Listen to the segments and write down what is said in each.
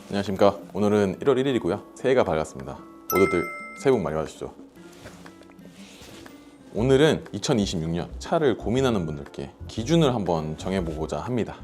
안녕하십니까. 오늘은 1월 1일이고요 새해가 밝았습니다. 모두들 새해 복 많이 받으시죠. 오늘은 2026년 차를 고민하는 분들께 기준을 한번 정해보고자 합니다.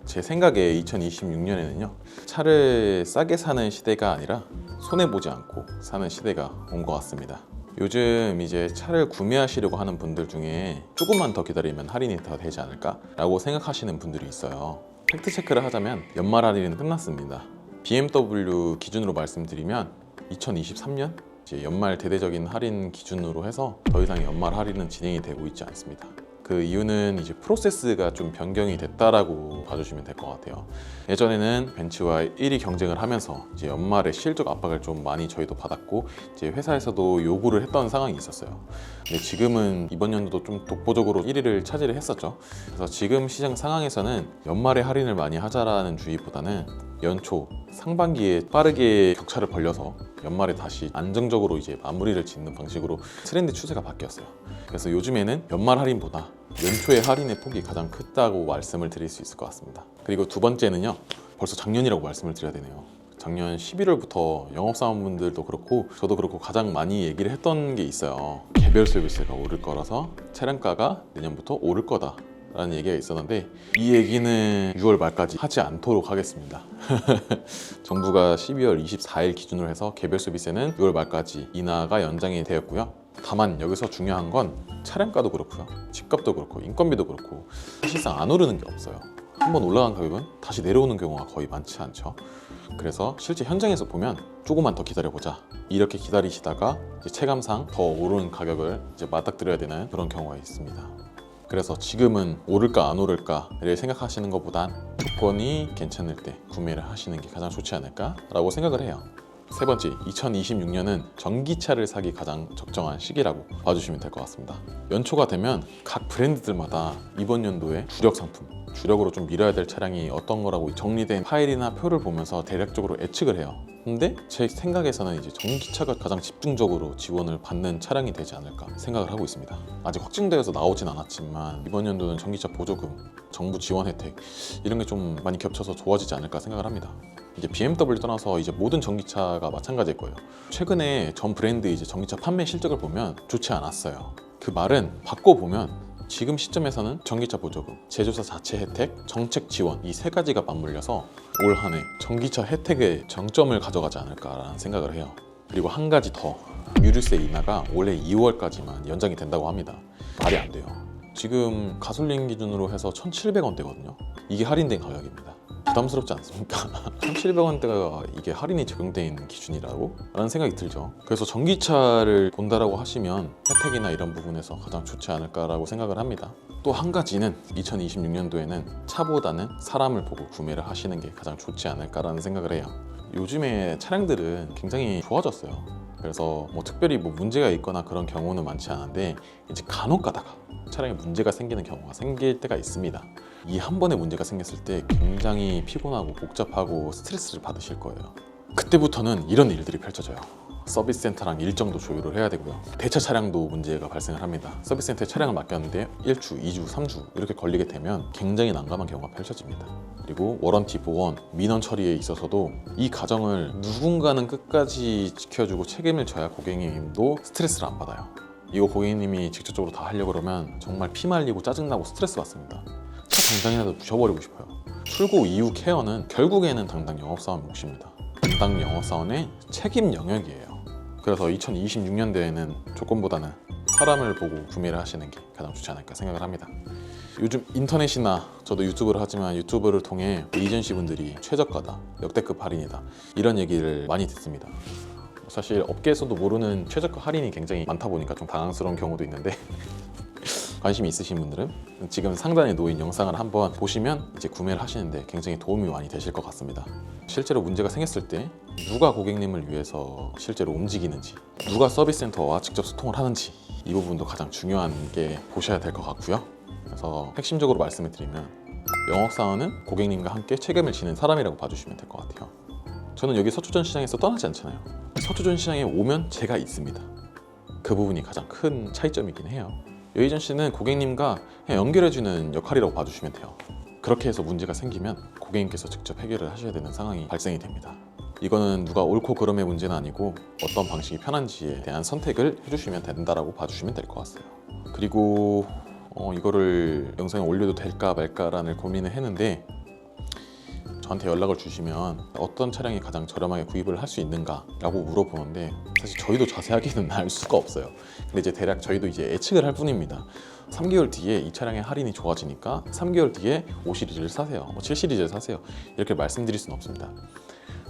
제 생각에 2026년에는요 차를 싸게 사는 시대가 아니라 손해보지 않고 사는 시대가 온 것 같습니다. 요즘 이제 차를 구매하시려고 하는 분들 중에 조금만 더 기다리면 할인이 더 되지 않을까 라고 생각하시는 분들이 있어요. 팩트 체크를 하자면 연말 할인은 끝났습니다. BMW 기준으로 말씀드리면 2023년 이제 연말 대대적인 할인 기준으로 해서 더 이상 연말 할인은 진행이 되고 있지 않습니다. 그 이유는 이제 프로세스가 좀 변경이 됐다라고 봐주시면 될 것 같아요. 예전에는 벤츠와 1위 경쟁을 하면서 이제 연말에 실적 압박을 좀 많이 저희도 받았고 이제 회사에서도 요구를 했던 상황이 있었어요. 근데 지금은 이번 연도도 좀 독보적으로 1위를 차지를 했었죠. 그래서 지금 시장 상황에서는 연말에 할인을 많이 하자라는 주의보다는 연초 상반기에 빠르게 격차를 벌려서 연말에 다시 안정적으로 이제 마무리를 짓는 방식으로 트렌드 추세가 바뀌었어요. 그래서 요즘에는 연말 할인보다 연초의 할인의 폭이 가장 크다고 말씀을 드릴 수 있을 것 같습니다. 그리고 두 번째는요, 벌써 작년이라고 말씀을 드려야 되네요. 작년 11월부터 영업사원분들도 그렇고 저도 그렇고 가장 많이 얘기를 했던 게 있어요. 개별 서비스가 오를 거라서 차량가가 내년부터 오를 거다 라는 얘기가 있었는데 이 얘기는 6월 말까지 하지 않도록 하겠습니다. 정부가 12월 24일 기준으로 해서 개별 서비스는 6월 말까지 인하가 연장이 되었고요. 다만 여기서 중요한 건 차량가도 그렇고요, 집값도 그렇고 인건비도 그렇고 사실상 안 오르는 게 없어요. 한번 올라간 가격은 다시 내려오는 경우가 거의 많지 않죠. 그래서 실제 현장에서 보면 조금만 더 기다려보자 이렇게 기다리시다가 이제 체감상 더 오른 가격을 이제 맞닥뜨려야 되는 그런 경우가 있습니다. 그래서 지금은 오를까 안 오를까를 생각하시는 것보단 조건이 괜찮을 때 구매를 하시는 게 가장 좋지 않을까 라고 생각을 해요. 세 번째, 2026년은 전기차를 사기 가장 적정한 시기라고 봐주시면 될 것 같습니다. 연초가 되면 각 브랜드들마다 이번 연도에 주력 상품, 주력으로 좀 밀어야 될 차량이 어떤 거라고 정리된 파일이나 표를 보면서 대략적으로 예측을 해요. 근데 제 생각에서는 이제 전기차가 가장 집중적으로 지원을 받는 차량이 되지 않을까 생각을 하고 있습니다. 아직 확정되어서 나오진 않았지만 이번 연도는 전기차 보조금, 정부 지원 혜택 이런 게 좀 많이 겹쳐서 좋아지지 않을까 생각을 합니다. 이제 BMW 떠나서 이제 모든 전기차가 마찬가지일 거예요. 최근에 전 브랜드 이제 전기차 판매 실적을 보면 좋지 않았어요. 그 말은 바꿔보면 지금 시점에서는 전기차 보조금, 제조사 자체 혜택, 정책 지원 이 세 가지가 맞물려서 올 한 해 전기차 혜택의 정점을 가져가지 않을까라는 생각을 해요. 그리고 한 가지 더, 유류세 인하가 올해 2월까지만 연장이 된다고 합니다. 말이 안 돼요. 지금 가솔린 기준으로 해서 1,700원대거든요. 이게 할인된 가격입니다. 부담스럽지 않습니까? 1,700원대가 이게 할인이 적용되어 있는 기준이라고? 라는 생각이 들죠. 그래서 전기차를 본다라고 하시면 혜택이나 이런 부분에서 가장 좋지 않을까라고 생각을 합니다. 또 한 가지는 2026년도에는 차보다는 사람을 보고 구매를 하시는 게 가장 좋지 않을까라는 생각을 해요. 요즘에 차량들은 굉장히 좋아졌어요. 그래서 뭐 특별히 뭐 문제가 있거나 그런 경우는 많지 않은데 이제 간혹 가다가 차량에 문제가 생기는 경우가 생길 때가 있습니다. 이 한 번에 문제가 생겼을 때 굉장히 피곤하고 복잡하고 스트레스를 받으실 거예요. 그때부터는 이런 일들이 펼쳐져요. 서비스 센터랑 일정도 조율을 해야 되고요. 대차 차량도 문제가 발생을 합니다. 서비스 센터에 차량을 맡겼는데 1주, 2주, 3주 이렇게 걸리게 되면 굉장히 난감한 경우가 펼쳐집니다. 그리고 워런티 보원, 민원 처리에 있어서도 이 과정을 누군가는 끝까지 지켜주고 책임을 져야 고객님도 스트레스를 안 받아요. 이거 고객님이 직접적으로 다 하려고 그러면 정말 피말리고 짜증나고 스트레스 받습니다. 차 당장이라도 부셔버리고 싶어요. 출고 이후 케어는 결국에는 담당 영업사원 몫입니다. 담당 영업사원의 책임 영역이에요. 그래서 2026년도에는 조건보다는 사람을 보고 구매를 하시는 게 가장 좋지 않을까 생각을 합니다. 요즘 인터넷이나 저도 유튜브를 하지만 유튜브를 통해 에이전시 분들이 최저가다, 역대급 할인이다 이런 얘기를 많이 듣습니다. 사실 업계에서도 모르는 최저가 할인이 굉장히 많다 보니까 좀 당황스러운 경우도 있는데 관심이 있으신 분들은 지금 상단에 놓인 영상을 한번 보시면 이제 구매를 하시는데 굉장히 도움이 많이 되실 것 같습니다. 실제로 문제가 생겼을 때 누가 고객님을 위해서 실제로 움직이는지, 누가 서비스 센터와 직접 소통을 하는지 이 부분도 가장 중요한 게 보셔야 될 것 같고요. 그래서 핵심적으로 말씀을 드리면 영업사원은 고객님과 함께 책임을 지는 사람이라고 봐주시면 될 것 같아요. 저는 여기 서초전 시장에서 떠나지 않잖아요. 서초전 시장에 오면 제가 있습니다. 그 부분이 가장 큰 차이점이긴 해요. 에이전시는 고객님과 연결해주는 역할이라고 봐주시면 돼요. 그렇게 해서 문제가 생기면 고객님께서 직접 해결을 하셔야 되는 상황이 발생이 됩니다. 이거는 누가 옳고 그름의 문제는 아니고 어떤 방식이 편한지에 대한 선택을 해주시면 된다라고 봐주시면 될 것 같아요. 그리고 이거를 영상에 올려도 될까 말까라는 고민을 했는데, 저한테 연락을 주시면 어떤 차량이 가장 저렴하게 구입을 할 수 있는가 라고 물어보는데, 사실 저희도 자세하게는 알 수가 없어요. 근데 이제 대략 저희도 이제 예측을 할 뿐입니다. 3개월 뒤에 이 차량의 할인이 좋아지니까 3개월 뒤에 5 시리즈를 사세요, 7 시리즈를 사세요, 이렇게 말씀드릴 수는 없습니다.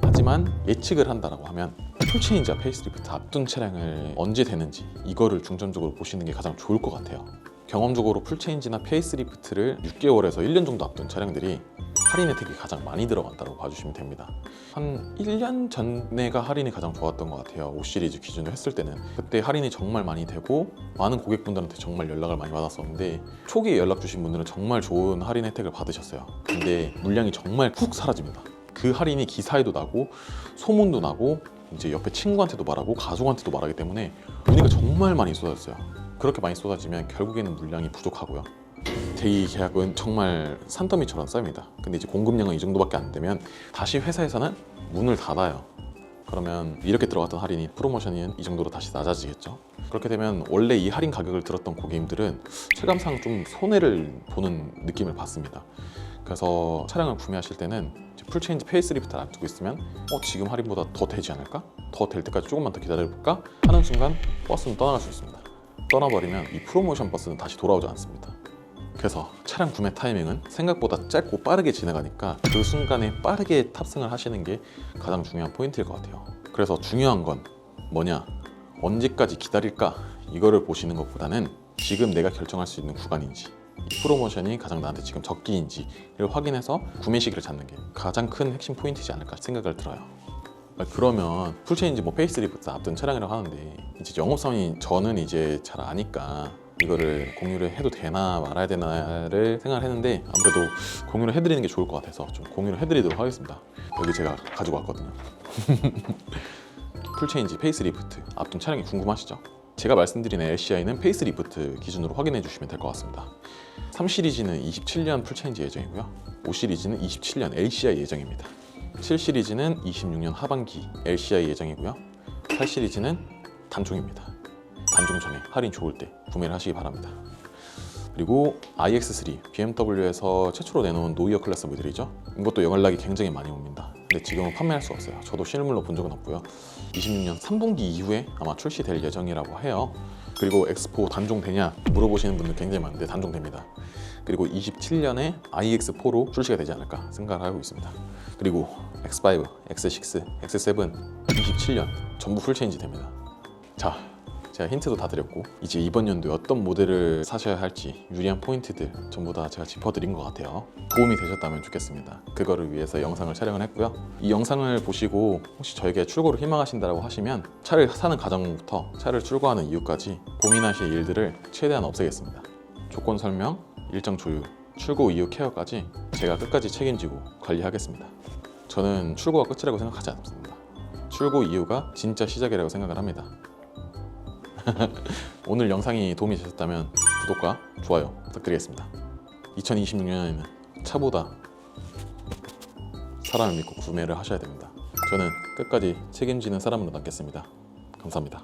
하지만 예측을 한다라고 하면 풀체인지와 페이스리프트 앞둔 차량을 언제 되는지 이거를 중점적으로 보시는 게 가장 좋을 것 같아요. 경험적으로 풀체인지나 페이스리프트를 6개월에서 1년 정도 앞둔 차량들이 할인 혜택이 가장 많이 들어간다고 봐주시면 됩니다. 한 1년 전에가 할인이 가장 좋았던 것 같아요. 5 시리즈 기준으로 했을 때는 그때 할인이 정말 많이 되고 많은 고객분들한테 정말 연락을 많이 받았었는데, 초기에 연락 주신 분들은 정말 좋은 할인 혜택을 받으셨어요. 근데 물량이 정말 훅 사라집니다. 그 할인이 기사에도 나고 소문도 나고 이제 옆에 친구한테도 말하고 가족한테도 말하기 때문에 문의가 정말 많이 쏟아졌어요. 그렇게 많이 쏟아지면 결국에는 물량이 부족하고요, 대리 계약은 정말 산더미처럼 쌓입니다. 근데 이제 공급량은 이 정도밖에 안 되면 다시 회사에서는 문을 닫아요. 그러면 이렇게 들어갔던 할인이, 프로모션이 이 정도로 다시 낮아지겠죠. 그렇게 되면 원래 이 할인 가격을 들었던 고객님들은 체감상 좀 손해를 보는 느낌을 받습니다. 그래서 차량을 구매하실 때는 풀체인지 페이스리프트를 앞두고 있으면 지금 할인보다 더 되지 않을까? 더 될 때까지 조금만 더 기다려볼까? 하는 순간 버스는 떠나갈 수 있습니다. 떠나버리면 이 프로모션 버스는 다시 돌아오지 않습니다. 그래서 차량 구매 타이밍은 생각보다 짧고 빠르게 지나가니까 그 순간에 빠르게 탑승을 하시는 게 가장 중요한 포인트일 것 같아요. 그래서 중요한 건 뭐냐? 언제까지 기다릴까? 이거를 보시는 것보다는 지금 내가 결정할 수 있는 구간인지, 이 프로모션이 가장 나한테 지금 적기인지를 확인해서 구매 시기를 잡는 게 가장 큰 핵심 포인트이지 않을까 생각을 들어요. 그러면 풀체인지 페이스리프트 앞둔 차량이라고 하는데, 이제 영업사원이 저는 이제 잘 아니까 이거를 공유를 해도 되나 말아야 되나를 생각을 했는데, 아무래도 공유를 해드리는 게 좋을 것 같아서 좀 공유를 해드리도록 하겠습니다. 여기 제가 가지고 왔거든요. 풀체인지 페이스리프트 앞둔 차량이 궁금하시죠? 제가 말씀드린 LCI는 페이스리프트 기준으로 확인해 주시면 될 것 같습니다. 3 시리즈는 27년 풀체인지 예정이고요, 5 시리즈는 27년 LCI 예정입니다. 7 시리즈는 26년 하반기 LCI 예정이고요, 8 시리즈는 단종입니다. 단종 전에 할인 좋을 때 구매를 하시기 바랍니다. 그리고 iX3, BMW에서 최초로 내놓은 노이어 클래스 모델이죠. 이것도 연락이 굉장히 많이 옵니다. 근데 지금은 판매할 수 없어요. 저도 실물로 본 적은 없고요. 26년 3분기 이후에 아마 출시될 예정이라고 해요. 그리고 X4 단종되냐 물어보시는 분들 굉장히 많은데 단종됩니다. 그리고 27년에 iX4로 출시가 되지 않을까 생각을 하고 있습니다. 그리고 X5, X6, X7 27년 전부 풀체인지 됩니다. 자, 제가 힌트도 다 드렸고, 이제 이번 연도에 어떤 모델을 사셔야 할지 유리한 포인트들 전부 다 제가 짚어드린 것 같아요. 도움이 되셨다면 좋겠습니다. 그거를 위해서 영상을 촬영을 했고요. 이 영상을 보시고 혹시 저에게 출고를 희망하신다고 하시면 차를 사는 과정부터 차를 출고하는 이유까지 고민하실 일들을 최대한 없애겠습니다. 조건 설명, 일정 조율, 출고 이후 케어까지 제가 끝까지 책임지고 관리하겠습니다. 저는 출고가 끝이라고 생각하지 않습니다. 출고 이후가 진짜 시작이라고 생각을 합니다. 오늘 영상이 도움이 되셨다면 구독과 좋아요 부탁드리겠습니다. 2026년에는 차보다 사람을 믿고 구매를 하셔야 됩니다. 저는 끝까지 책임지는 사람으로 남겠습니다. 감사합니다.